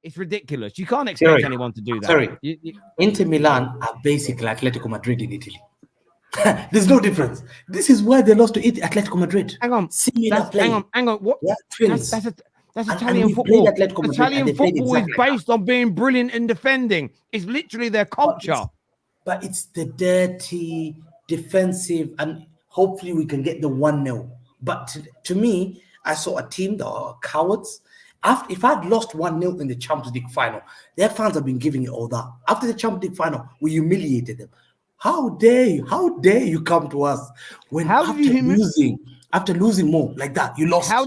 It's ridiculous. You can't expect anyone to do that. Sorry. Inter Milan are basically Atletico Madrid in Italy. There's no difference. This is why they lost to Atletico Madrid. Hang on. Hang on. What? Twins. That's Italian football. Italian football is based on being brilliant in defending. It's literally their culture. But it's the dirty defensive, and hopefully we can get the 1-0. But to me, I saw a team that are cowards. If I'd lost 1-0 in the Champions League final, their fans have been giving it all that. After the Champions League final, we humiliated them. How dare you? How dare you come to us when after losing more like that, you lost? How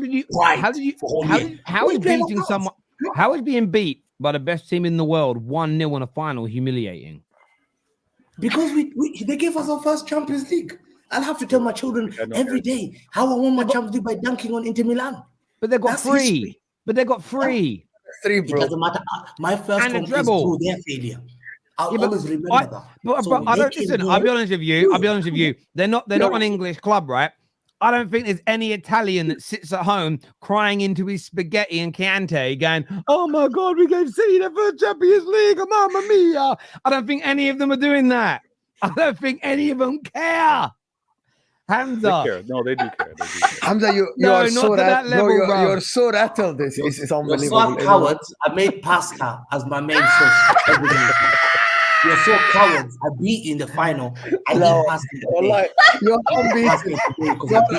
is being beat by the best team in the world 1-0 in a final humiliating? Because they gave us our first Champions League. I'll have to tell my children every day how I won my Champions League by dunking on Inter Milan. But they got free. But they got free. It doesn't matter. My first one is through their failure. I'll always remember that. But I don't listen. I'll be honest with you. They're not an English club, right? I don't think there's any Italian that sits at home crying into his spaghetti and Chianti going, oh my God, we gave City the first Champions League, mamma mia. I don't think any of them are doing that. I don't think any of them care. HAMZA. No, they do care. HAMZA, you're so rattled. It's unbelievable. You're so cowards. I made pasta as my main source every day. You're so cowards. I beat you in the final. You're unbeaten.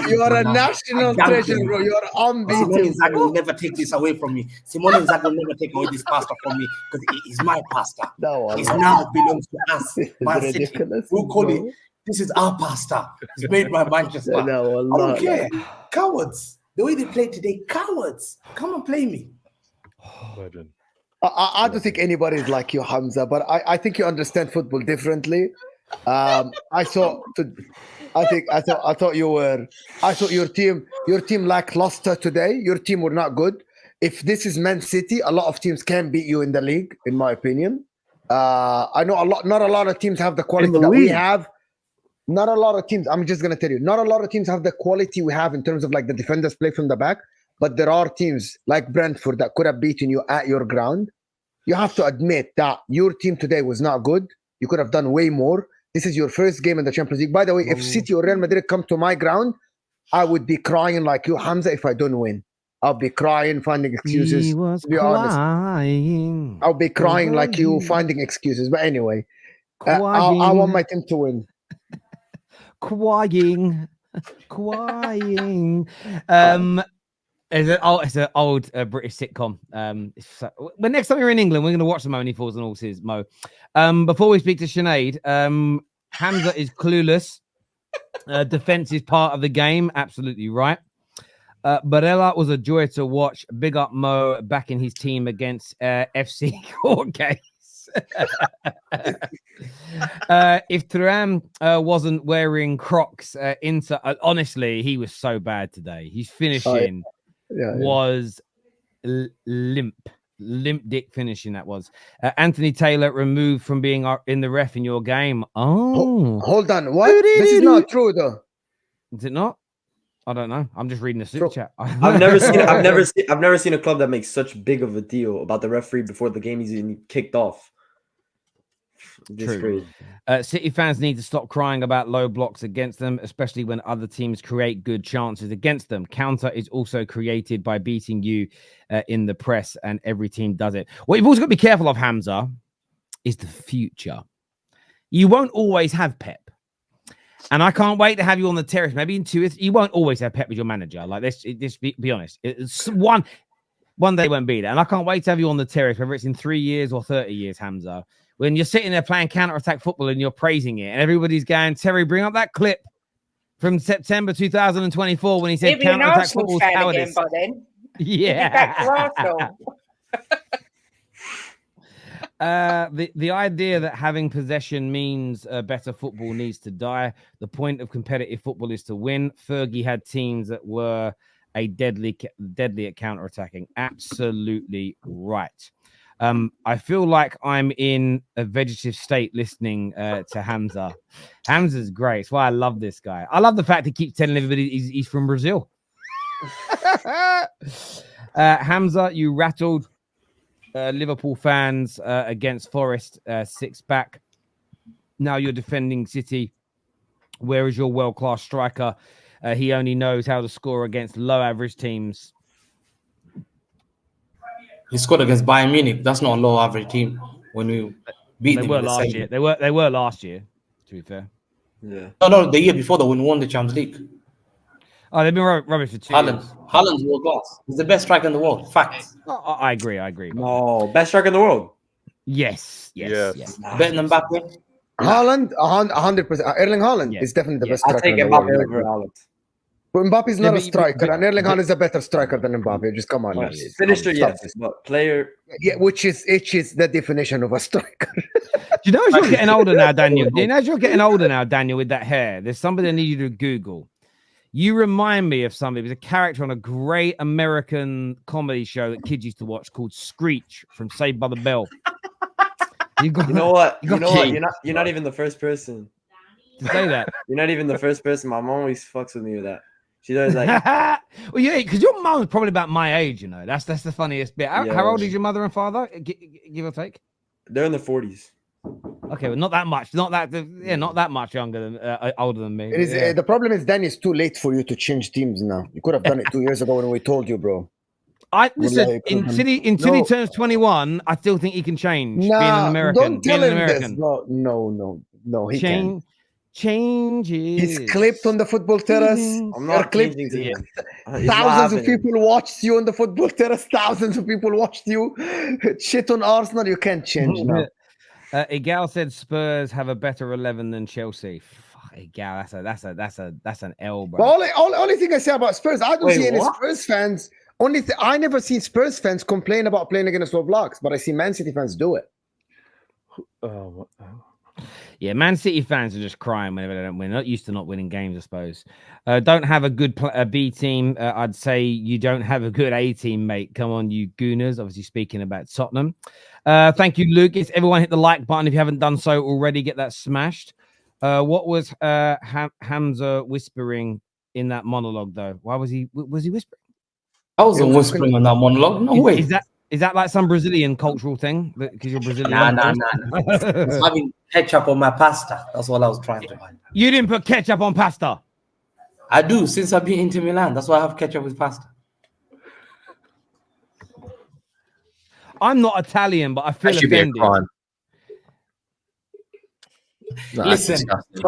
You're a national treasure, bro. You're unbeaten. Simone Inzaghi will never take this away from me. Simone Inzaghi will never take away this pasta from me because it is my pasta. It now belongs to us. Man City. We'll call it. This is our pasta. It's made by Manchester. I don't care. Cowards. The way they play today, cowards. Come and play me. I don't think anybody is like you, HAMZA, but I think you understand football differently. I thought your team lackluster today. Your team were not good. If this is Man City, a lot of teams can beat you in the league, in my opinion. I know not a lot of teams have the quality that we have. Not a lot of teams. I'm just gonna tell you, not a lot of teams have the quality we have in terms of like the defenders play from the back. But there are teams like Brentford that could have beaten you at your ground. You have to admit that your team today was not good. You could have done way more. This is your first game in the Champions League. By the way, if City or Real Madrid come to my ground, I would be crying like you, HAMZA, if I don't win. I'll be crying, finding excuses. To be honest, I'll be crying like you, finding excuses. But anyway, I want my team to win. Crying. It's an old British sitcom. But next time you're in England, we're going to watch the Mo and He Falls on Horses, Mo. Before we speak to Sinead, HAMZA is clueless. Defense is part of the game. Absolutely right. Barella was a joy to watch. Big up Mo backing his team against FC Court Case. If Thuram wasn't wearing Crocs, honestly, he was so bad today. His finishing was limp dick finishing. That was Anthony Taylor removed from being in the ref in your game. Hold on, what? This is not true though. Is it not? I don't know. I'm just reading the super chat. I've never seen a club that makes such big of a deal about the referee before the game is even kicked off. True. City fans need to stop crying about low blocks against them, especially when other teams create good chances against them. Counter is also created by beating you in the press, and every team does it. What you've also got to be careful of, HAMZA, is the future. You won't always have Pep. And I can't wait to have you on the terrace. Maybe in 2 years, you won't always have Pep as your manager. Like, let's be honest. It's one day won't be there. And I can't wait to have you on the terrace, whether it's in 3 years or 30 years, HAMZA. When you're sitting there playing counter-attack football and you're praising it, and everybody's going, Terry, bring up that clip from September 2024 when he said counter-attack football is cowardice. Yeah. The idea that having possession means better football needs to die. The point of competitive football is to win. Fergie had teams that were deadly at counter-attacking. Absolutely right. I feel like I'm in a vegetative state listening to HAMZA. HAMZA's great. That's why I love this guy. I love the fact he keeps telling everybody he's from Brazil. HAMZA, you rattled. Liverpool fans against Forest 6 back. Now you're defending City. Where is your world-class striker? He only knows how to score against low-average teams. He scored against Bayern Munich. That's not a low average team when we beat They them were in the last second. year. They were last year, to be fair. Yeah. No, the year before that when we won the Champions League. Oh, they've been rubbish for 2 years. Haaland's world class. He's the best striker in the world. Facts. I agree. No, best striker in the world. Yes. Yes. Better than Mbappe. Haaland, 100%. Erling Haaland is definitely the best I'll striker take in the world. Mbappe over Haaland. But Mbappe's not Yeah, a striker, and Erling Haaland is a better striker than Mbappe. Just come on. No, man. finisher, Stop yes, this. but player. Yeah, which is the definition of a striker. Do you know as you're getting older now, Daniel? Do you know as you're getting older now, Daniel, with that hair? There's somebody I need you to Google. You remind me of somebody. It was a character on a great American comedy show that kids used to watch called Screech from Saved by the Bell. You know what? You You got know what? King. You're not even the first person. To say that. You're not even the first person. My mom always fucks with me with that. She's always like, Well, yeah, because your mum's probably about my age, you know. That's the funniest bit. How Yeah. old is your mother and father? Give or take. they're in their 40s. Okay, well, not that much. Not that much younger than older than me. It is, Yeah. the problem is, Dan, it's too late for you to change teams now. You could have done it 2 years ago when we told you, bro. Listen, Wallahi, in City No. turns 21, I still think he can change. being an Nah, American. don't tell being an him this. American. No, he can't. Changes. He's clipped on the football terrace. I'm You're not clipped. changing to him. Thousands of people watched you on the football terrace. Thousands of people watched you shit on Arsenal. You can't change now. Igal said Spurs have a better 11 than Chelsea. Fuck, Igal, that's an L, But bro. only thing I say about Spurs, I don't Wait, see any what? Spurs fans. I never seen Spurs fans complain about playing against low blocks, but I see Man City fans do it. Yeah, Man City fans are just crying whenever they don't win. They're not used to not winning games, I suppose. Don't have a good B team. I'd say you don't have a good A team, mate. Come on, you gooners. Obviously speaking about Tottenham. Thank you, Lucas. Everyone hit the like button if you haven't done so already. Get that smashed. What was HAMZA whispering in that monologue, though? Why was he whispering? I wasn't whispering on that monologue. No way. Is that like some Brazilian cultural thing? Because you're Brazilian. Nah. I was having ketchup on my pasta. That's what I was trying to find. You didn't put ketchup on pasta. I do since I've been into Milan. That's why I have ketchup with pasta. I'm not Italian, but I feel That should be a offended. crime. No, that's Listen, disgusting.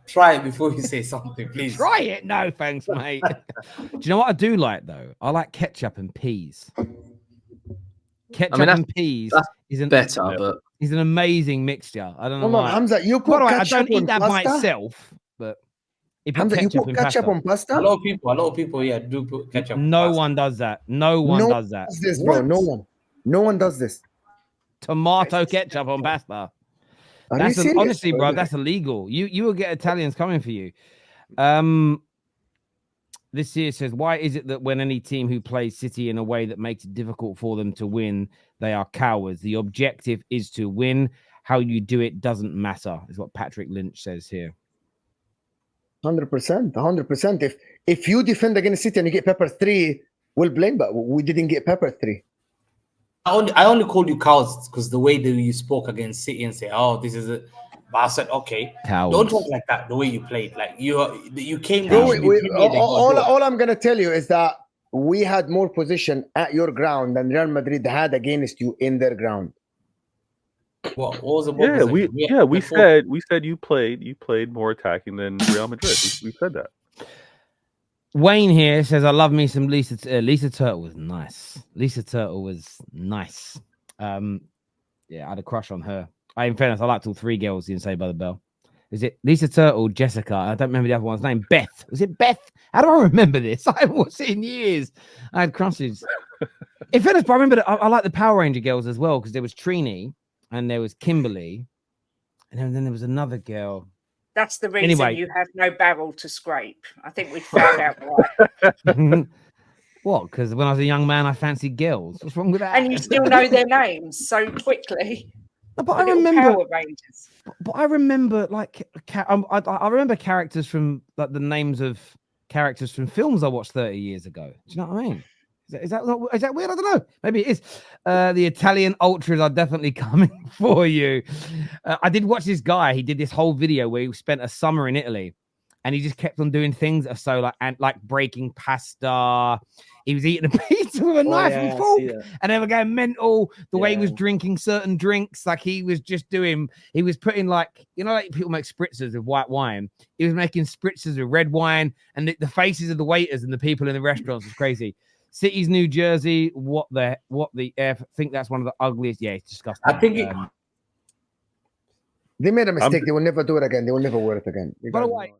try it before you say something, please. Try it. No, thanks, mate. Do you know what I do like, though? I like ketchup and peas. Ketchup that's- and peas that's is an Better, but is an amazing mixture. I don't know Hold on, why. Hamza, you By put the way, I ketchup don't eat on that by pasta? itself, but if you Hamza, you ketchup put in ketchup pasta, on A pasta? lot of people, yeah, do put ketchup. on no pasta. one does that. No one No does that. does this, bro. No one does this. Tomato ketchup on pasta. Are you serious, Honestly, bro, that's illegal. You will get Italians coming for you. This here says, why is it that when any team who plays City in a way that makes it difficult for them to win, they are cowards? The objective is to win. How you do it doesn't matter, is what Patrick Lynch says here. 100%. If you defend against City and you get pepper 3, we'll blame, but we didn't get pepper 3. I only called you cowards because the way that you spoke against City and say, "Oh, this is it." But I said, "Okay, Cowards. don't talk like that." The way you played, like you came Bro, down. you timid and got all drawn. I'm gonna tell you is that we had more possession at your ground than Real Madrid had against you in their ground. What was the yeah, we said. said you played more attacking than Real Madrid. We said that. Wayne here says, I love me some Lisa. Lisa Turtle was nice. Lisa Turtle was nice. Yeah, I had a crush on her. In fairness, I liked all 3 girls in Saved by the Bell. Is it Lisa Turtle, Jessica? I don't remember the other one's name. Beth. Was it Beth? How do I remember this? I haven't watched it in years. I had crushes. In fairness, but I remember I like the Power Ranger girls as well, because there was Trini and there was Kimberly. And then there was another girl. That's the reason Anyway. you have no barrel to scrape. I think we found out why. What? Because when I was a young man, I fancied girls. What's wrong with that? And you still know their names so quickly. No, but The I little remember. Power Rangers. But I remember, like, I remember characters from, like, the names of characters from films I watched 30 years ago. Do you know what I mean? Is that weird? I don't know. Maybe it is. The Italian ultras are definitely coming for you. I did watch this guy. He did this whole video where he spent a summer in Italy, and he just kept on doing things that are so like breaking pasta. He was eating a pizza with a knife and fork, and they were going mental. The way he was drinking certain drinks, like he was putting like like people make spritzers with white wine. He was making spritzers with red wine, and the faces of the waiters and the people in the restaurants was crazy. Cities, New Jersey. What the F? I think that's one of the ugliest. Yeah, it's disgusting. I think they made a mistake. They will never do it again. They will never wear it again. By the way,